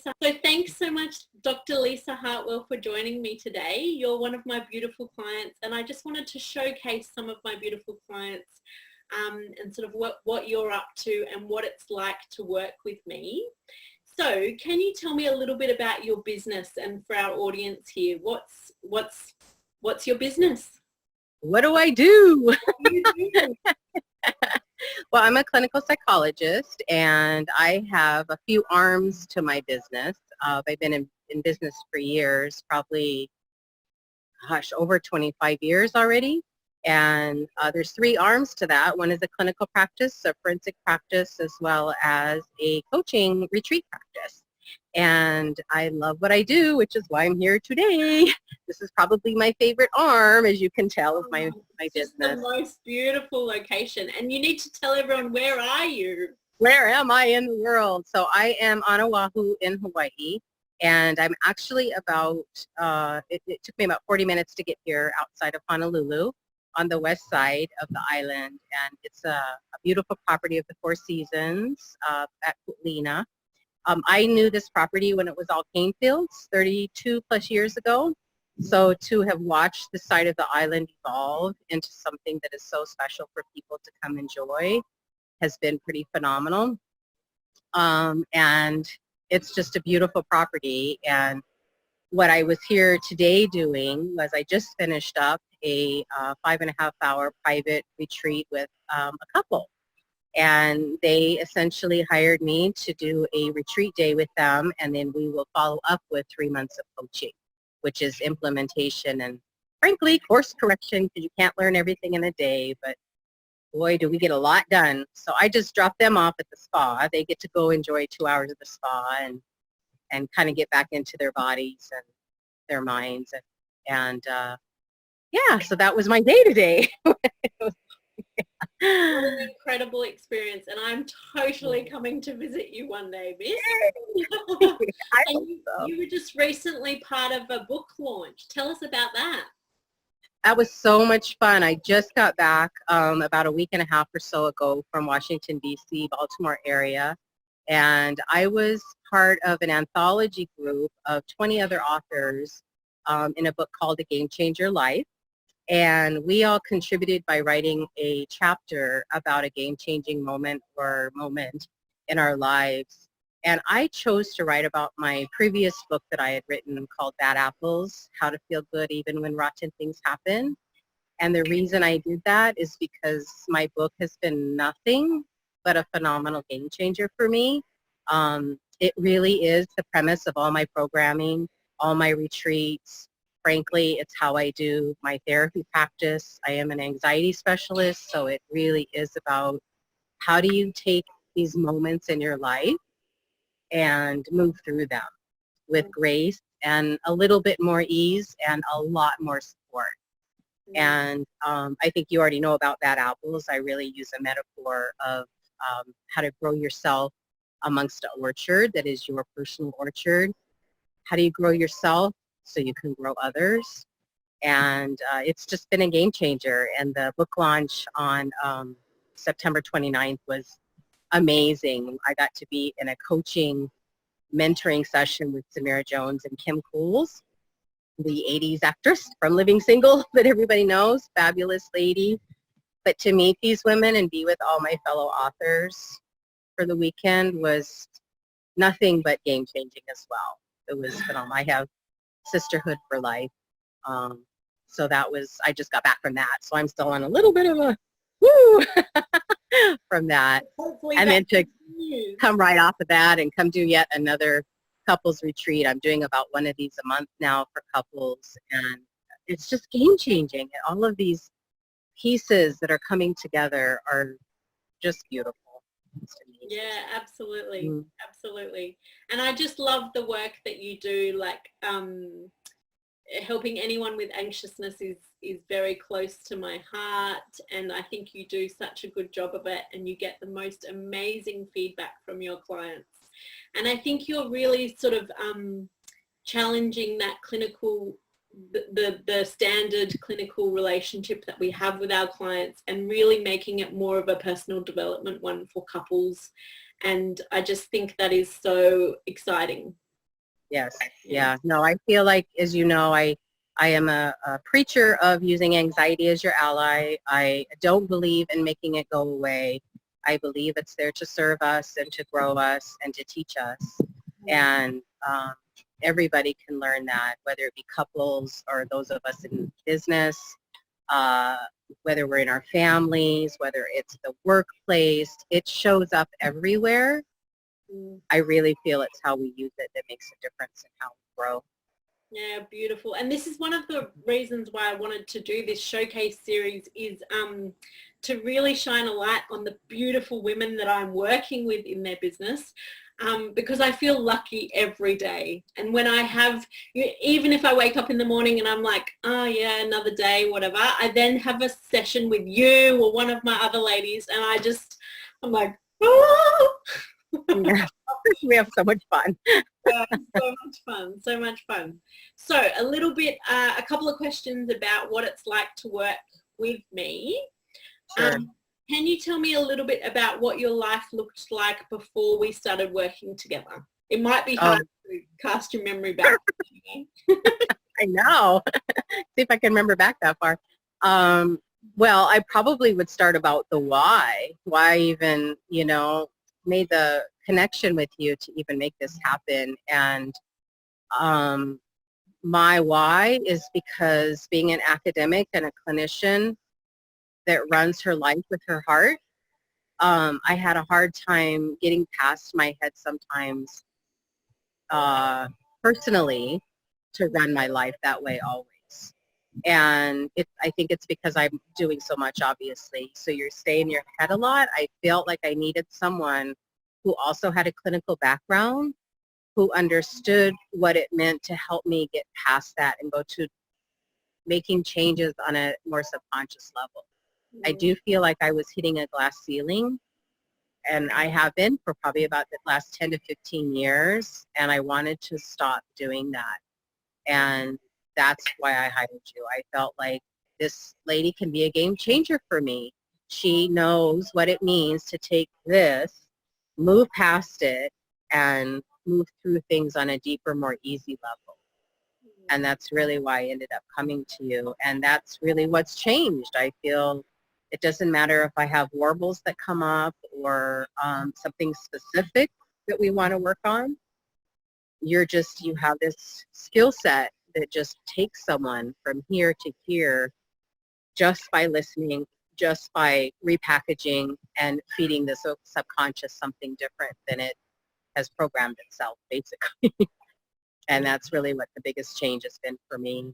Lisa. So thanks so much, Dr. Lisa Hartwell, for joining me today. You're one of my beautiful clients, and I just wanted to showcase some of my beautiful clients and sort of what you're up to and what it's like to work with me. So can you tell me a little bit about your business, and for our audience here, what's your business? What do I do? What do you do? Well, I'm a clinical psychologist, and I have a few arms to my business. I've been in business for years, probably, over 25 years already. And there's 3 arms to that. One is a clinical practice, a forensic practice, as well as a coaching retreat practice. And I love what I do, which is why I'm here today. This is probably my favorite arm, as you can tell, of my business. The most beautiful location. And you need to tell everyone, where are you? Where am I in the world? So I am on Oahu in Hawaii. And I'm actually about, it took me about 40 minutes to get here outside of Honolulu on the west side of the island. And it's a beautiful property of the Four Seasons at Ku'ulina. I knew this property when it was all cane fields 32 plus years ago. So to have watched the side of the island evolve into something that is so special for people to come enjoy has been pretty phenomenal. And it's just a beautiful property. And what I was here today doing was I just finished up a 5.5-hour private retreat with a couple. And they essentially hired me to do a retreat day with them, and then we will follow up with 3 months of coaching, which is implementation and, frankly, course correction, because you can't learn everything in a day, but boy, do we get a lot done. So I just drop them off at the spa. They get to go enjoy 2 hours of the spa and kind of get back into their bodies and their minds. And yeah, so that was my day today. What an incredible experience, and I'm totally coming to visit you one day, Miss. You were just recently part of a book launch. Tell us about that. That was so much fun. I just got back about a week and a half or so ago from Washington, D.C., Baltimore area, and I was part of an anthology group of 20 other authors in a book called A Game Changer Life. And we all contributed by writing a chapter about a game-changing moment or moment in our lives. And I chose to write about my previous book that I had written called Bad Apples, How to Feel Good Even When Rotten Things Happen. And the reason I did that is because my book has been nothing but a phenomenal game changer for me. It really is the premise of all my programming, all my retreats. Frankly, it's how I do my therapy practice. I am an anxiety specialist, so it really is about how do you take these moments in your life and move through them with grace and a little bit more ease and a lot more support. And I think you already know about Bad Apples. I really use a metaphor of how to grow yourself amongst an orchard that is your personal orchard. How do you grow yourself so you can grow others? And it's just been a game changer. And the book launch on September 29th was amazing. I got to be in a coaching mentoring session with Samira Jones and Kim Cools, the 80s actress from Living Single that everybody knows, fabulous lady. But to meet these women and be with all my fellow authors for the weekend was nothing but game changing as well. It was phenomenal. I have sisterhood for life. So that was, I just got back from that. So I'm still on a little bit of a woo from that. Hopefully and then to come right off of that and come do yet another couples retreat. I'm doing about one of these a month now for couples, and it's just game changing. All of these pieces that are coming together are just beautiful. Yeah, absolutely. Absolutely. And I just love the work that you do, like helping anyone with anxiousness is very close to my heart, and I think you do such a good job of it, and you get the most amazing feedback from your clients. And I think you're really sort of challenging that clinical, the standard clinical relationship that we have with our clients, and really making it more of a personal development one for couples. And I just think that is so exciting. Yes. Yeah. Yeah. No, I feel like, as you know, I am a preacher of using anxiety as your ally. I don't believe in making it go away. I believe it's there to serve us and to grow us and to teach us. And everybody can learn that, whether it be couples or those of us in business, uh, whether we're in our families, whether it's the workplace. It shows up everywhere. Mm. I really feel it's how we use it that makes a difference in how we grow. Yeah, beautiful. And this is one of the reasons why I wanted to do this showcase series is to really shine a light on the beautiful women that I'm working with in their business, because I feel lucky every day. And when I have, even if I wake up in the morning and I'm like, oh yeah, another day, whatever, I then have a session with you or one of my other ladies and I'm like, oh! Yeah. We have so much fun. Yeah, so much fun, so much fun. So a little bit, a couple of questions about what it's like to work with me. Sure. Can you tell me a little bit about what your life looked like before we started working together? It might be hard to cast your memory back. I know. See if I can remember back that far. Well, I probably would start about the why. Why even, made the connection with you to even make this happen. And my why is because being an academic and a clinician that runs her life with her heart, I had a hard time getting past my head sometimes personally to run my life that way always. And I think it's because I'm doing so much, obviously. So you're staying in your head a lot. I felt like I needed someone who also had a clinical background, who understood what it meant to help me get past that and go to making changes on a more subconscious level. I do feel like I was hitting a glass ceiling, and I have been for probably about the last 10 to 15 years, and I wanted to stop doing that. And that's why I hired you. I felt like this lady can be a game changer for me. She knows what it means to take this, move past it, and move through things on a deeper, more easy level. And that's really why I ended up coming to you. And that's really what's changed. I feel it doesn't matter if I have warbles that come up or something specific that we want to work on. You have this skill set that just takes someone from here to here just by listening, just by repackaging and feeding the subconscious something different than it has programmed itself, basically. And that's really what the biggest change has been for me.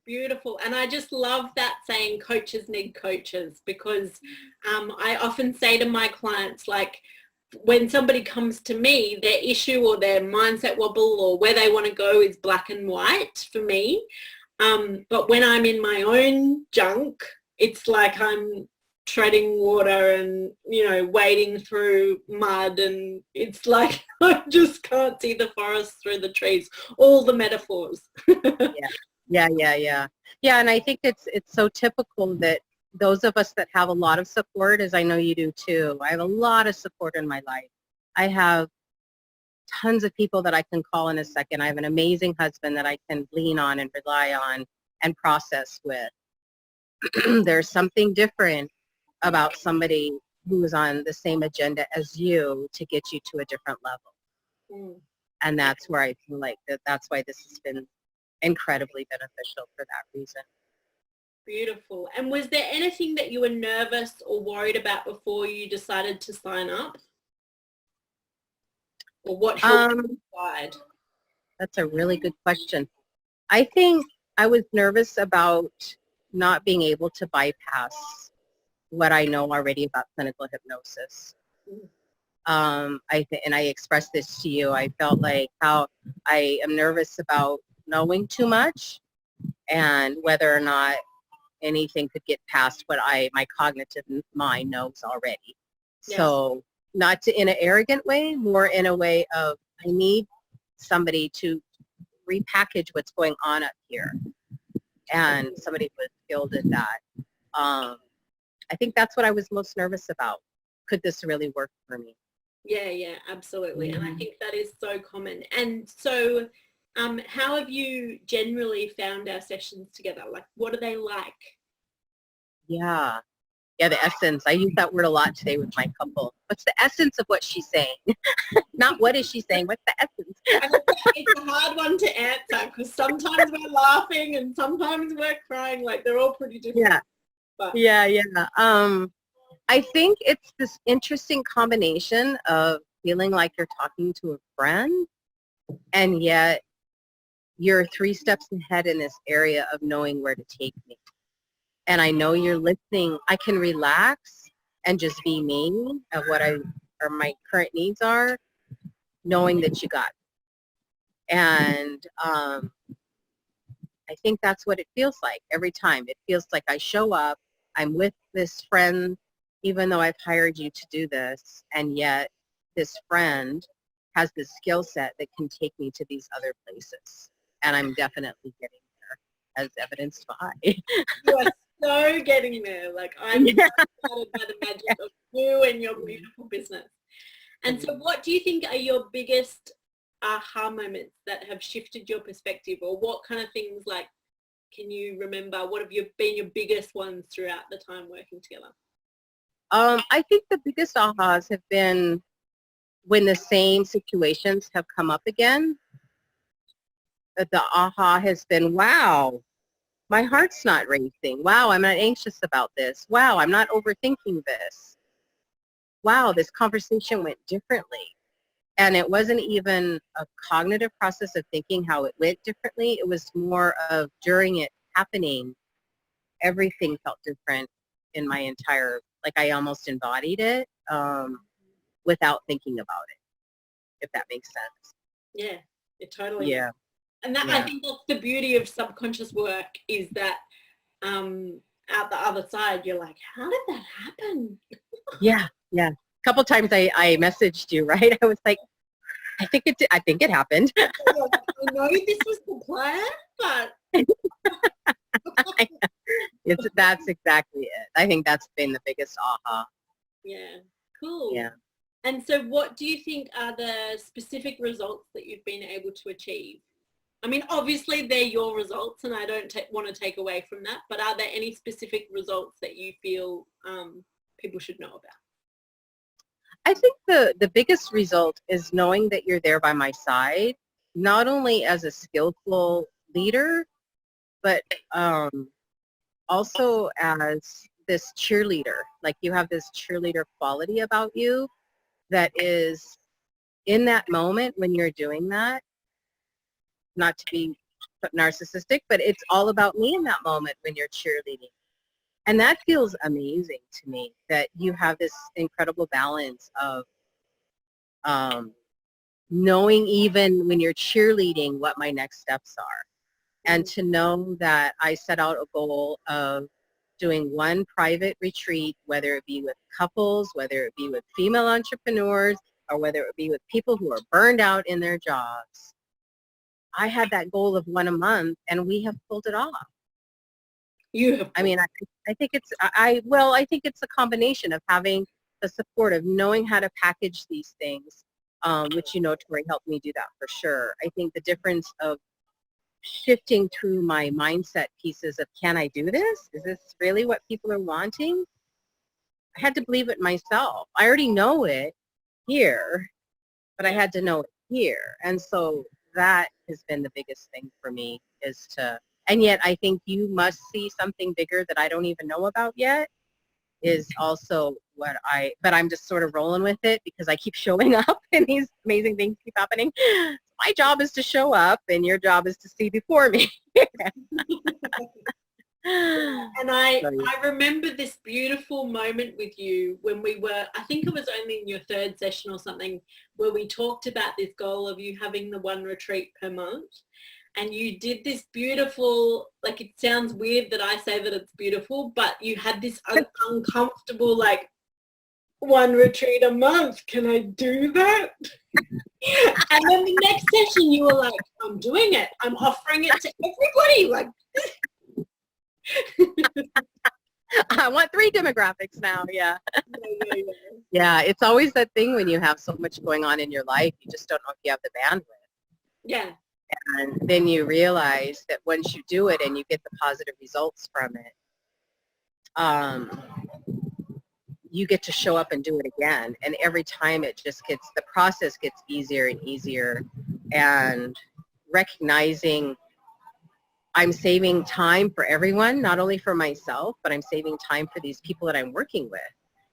Beautiful. And I just love that saying, coaches need coaches, because I often say to my clients, like, when somebody comes to me, their issue or their mindset wobble or where they want to go is black and white for me. But when I'm in my own junk, it's like I'm treading water and, wading through mud, and it's like I just can't see the forest through the trees, all the metaphors. Yeah. Yeah, and I think it's so typical that those of us that have a lot of support, as I know you do too, I have a lot of support in my life. I have tons of people that I can call in a second. I have an amazing husband that I can lean on and rely on and process with. There's something different about somebody who is on the same agenda as you to get you to a different level. And that's where I feel like that's why this has been incredibly beneficial for that reason. Beautiful. And was there anything that you were nervous or worried about before you decided to sign up? Or what helped you decide? That's a really good question. I think I was nervous about not being able to bypass what I know already about clinical hypnosis. And I expressed this to you. I felt like how I am nervous about knowing too much and whether or not anything could get past what my cognitive mind knows already. Yeah. So not in an arrogant way, more in a way of I need somebody to repackage what's going on up here, and somebody was skilled at that. I think that's what I was most nervous about. Could this really work for me? Yeah, absolutely. And I Mhm. think that is so common. And so how have you generally found our sessions together? Like, what are they like? Yeah. Yeah, the essence. I use that word a lot today with my couple. What's the essence of what she's saying? Not what is she saying, what's the essence? And it's a hard one to answer because sometimes we're laughing and sometimes we're crying. Like, they're all pretty different. Yeah, But yeah. I think it's this interesting combination of feeling like you're talking to a friend and yet you're 3 steps ahead in this area of knowing where to take me. And I know you're listening. I can relax and just be me of what I or my current needs are, knowing that you got it. And I think that's what it feels like every time. It feels like I show up, I'm with this friend, even though I've hired you to do this, and yet this friend has this skill set that can take me to these other places. And I'm definitely getting there, as evidenced by. you are so getting there. Like, I'm so Yeah. excited by the magic of you and your beautiful business. And so what do you think are your biggest aha moments that have shifted your perspective, or what kind of things, like, can you remember, what have been your biggest ones throughout the time working together? I think the biggest ahas have been when the same situations have come up again. That the aha has been, wow, my heart's not racing. Wow, I'm not anxious about this. Wow, I'm not overthinking this. Wow, this conversation went differently. And it wasn't even a cognitive process of thinking how it went differently. It was more of during it happening, everything felt different in my entire, like I almost embodied it without thinking about it, if that makes sense. Yeah, it totally makes. Yeah, And that, I yeah, think that's the beauty of subconscious work, is that out the other side, you're like, how did that happen? yeah. A couple times I messaged you, right? I was like, I think it happened. I know this was the plan, but That's exactly it. I think that's been the biggest aha. yeah, cool. Yeah. And so what do you think are the specific results that you've been able to achieve? I mean, obviously they're your results and I don't want to take away from that, but are there any specific results that you feel people should know about? I think the biggest result is knowing that you're there by my side, not only as a skillful leader, but also as this cheerleader. Like you have this cheerleader quality about you that is in that moment when you're doing that, not to be narcissistic, but it's all about me in that moment when you're cheerleading. And that feels amazing to me, that you have this incredible balance of knowing even when you're cheerleading what my next steps are. And to know that I set out a goal of doing one private retreat, whether it be with couples, whether it be with female entrepreneurs, or whether it be with people who are burned out in their jobs. I had that goal of one a month, and we have pulled it off. You have. I mean, I think it's, I think it's a combination of having the support of knowing how to package these things, which, Tori helped me do that for sure. I think the difference of shifting through my mindset pieces of, can I do this? Is this really what people are wanting? I had to believe it myself. I already know it here, but I had to know it here. And so that has been the biggest thing for me, is to, and yet I think you must see something bigger that I don't even know about yet, is also but I'm just sort of rolling with it because I keep showing up and these amazing things keep happening. My job is to show up and your job is to see before me. And I remember this beautiful moment with you when we were, I think it was only in your third session or something, where we talked about this goal of you having the one retreat per month. And you did this beautiful, like, it sounds weird that I say that it's beautiful, but you had this uncomfortable, like, one retreat a month. Can I do that? And then the next session you were like, I'm doing it. I'm offering it to everybody. Like, I want 3 demographics now. Yeah. Yeah. Yeah. It's always that thing when you have so much going on in your life, you just don't know if you have the bandwidth. Yeah. And then you realize that once you do it and you get the positive results from it, you get to show up and do it again. And every time the process gets easier and easier, and recognizing I'm saving time for everyone, not only for myself, but I'm saving time for these people that I'm working with.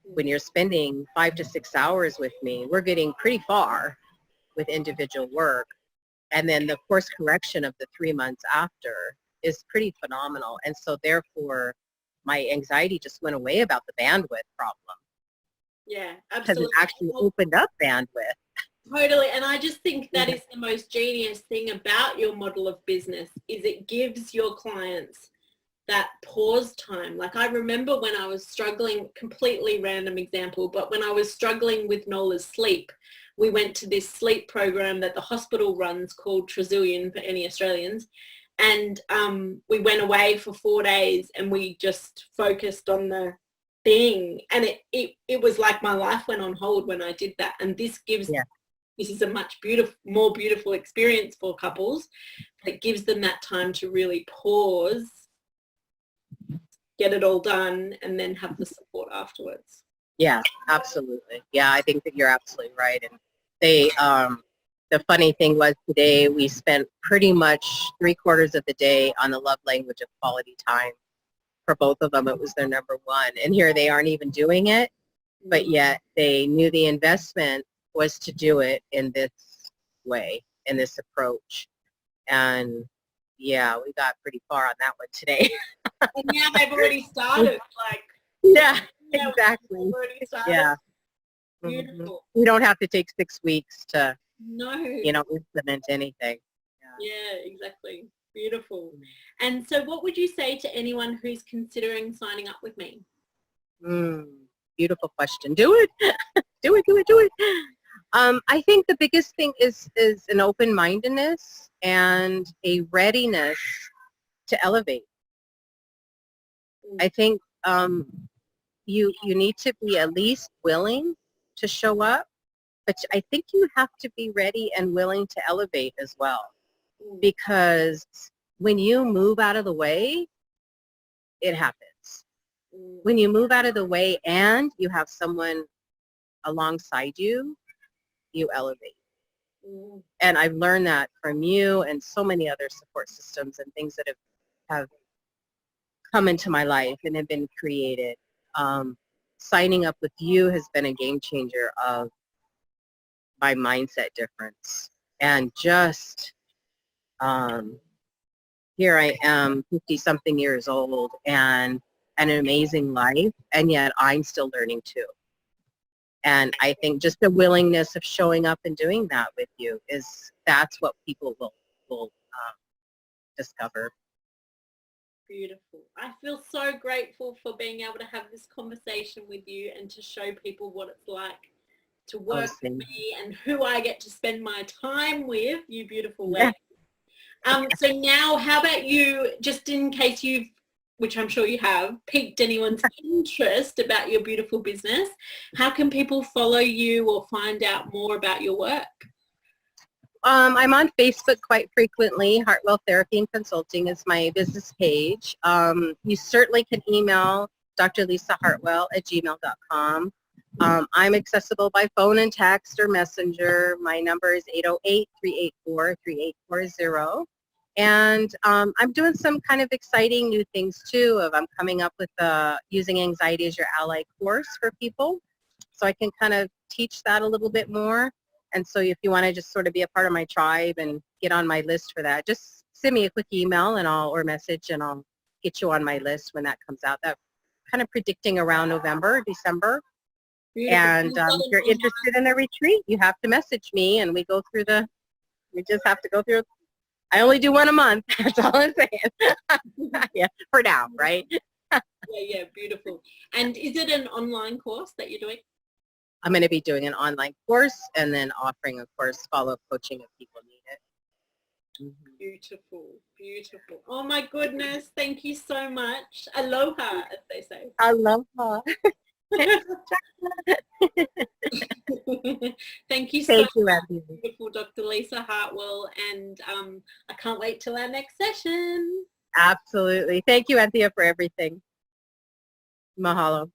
When you're spending 5 to 6 hours with me, we're getting pretty far with individual work. And then the course correction of the 3 months after is pretty phenomenal. And so therefore, my anxiety just went away about the bandwidth problem. Yeah, Because it absolutely. actually opened up bandwidth. Totally. And I just think that is the most genius thing about your model of business is it gives your clients that pause time. Like I remember when I was struggling, completely random example, but when I was struggling with Nola's sleep, we went to this sleep program that the hospital runs called Trazillion for any Australians. And we went away for 4 days and we just focused on the thing. And it was like my life went on hold when I did that. And this is a much more beautiful experience for couples. It gives them that time to really pause, get it all done, and then have the support afterwards. Yeah, absolutely. Yeah, I think that you're absolutely right. And the funny thing was today we spent pretty much 3/4 of the day on the love language of quality time. For both of them, it was their number one. And here they aren't even doing it, but yet they knew the investment was to do it in this way, in this approach. And yeah, we got pretty far on that one today. And now they've already started. Yeah, exactly. Already started. Yeah. Beautiful. We don't have to take 6 weeks to, No. implement anything. Yeah, exactly. Beautiful. And so what would you say to anyone who's considering signing up with me? Beautiful question. Do it. Do it. I think the biggest thing is an open-mindedness and a readiness to elevate. I think you need to be at least willing to show up, but I think you have to be ready and willing to elevate as well. Because when you move out of the way, it happens. When you move out of the way and you have someone alongside you, you elevate. And I've learned that from you and so many other support systems and things that have come into my life and have been created. Signing up with you has been a game changer of my mindset difference. And just here I am, 50-something years old, and an amazing life, and yet I'm still learning too. And I think just the willingness of showing up and doing that with you that's what people will discover. Beautiful. I feel so grateful for being able to have this conversation with you and to show people what it's like to work with me and who I get to spend my time with, you beautiful lady. So now how about you, just in case you've, which I'm sure you have, piqued anyone's interest about your beautiful business, how can people follow you or find out more about your work? I'm on Facebook quite frequently. Hartwell Therapy and Consulting is my business page. You certainly can email drlisahartwell@gmail.com. I'm accessible by phone and text or messenger. My number is 808-384-3840. And I'm doing some kind of exciting new things too. I'm coming up with Using Anxiety as Your Ally course for people. So I can kind of teach that a little bit more. And so if you want to just sort of be a part of my tribe and get on my list for that, just send me a quick email or message, and I'll get you on my list when that comes out. That's kind of predicting around November, December. Beautiful. And if you're interested in a retreat, you have to message me, and we just have to go through. I only do one a month. That's all I'm saying. Yeah, for now, right? Yeah, beautiful. And is it an online course that you're doing? I'm going to be doing an online course and then offering, of course, follow-up coaching if people need it. Beautiful, beautiful. Oh my goodness, thank you so much. Aloha, as they say. Aloha. Thank you so Thank you, much, Andy. beautiful Dr. Lisa Hartwell, and I can't wait till our next session. Absolutely. Thank you, Anthea, for everything. Mahalo.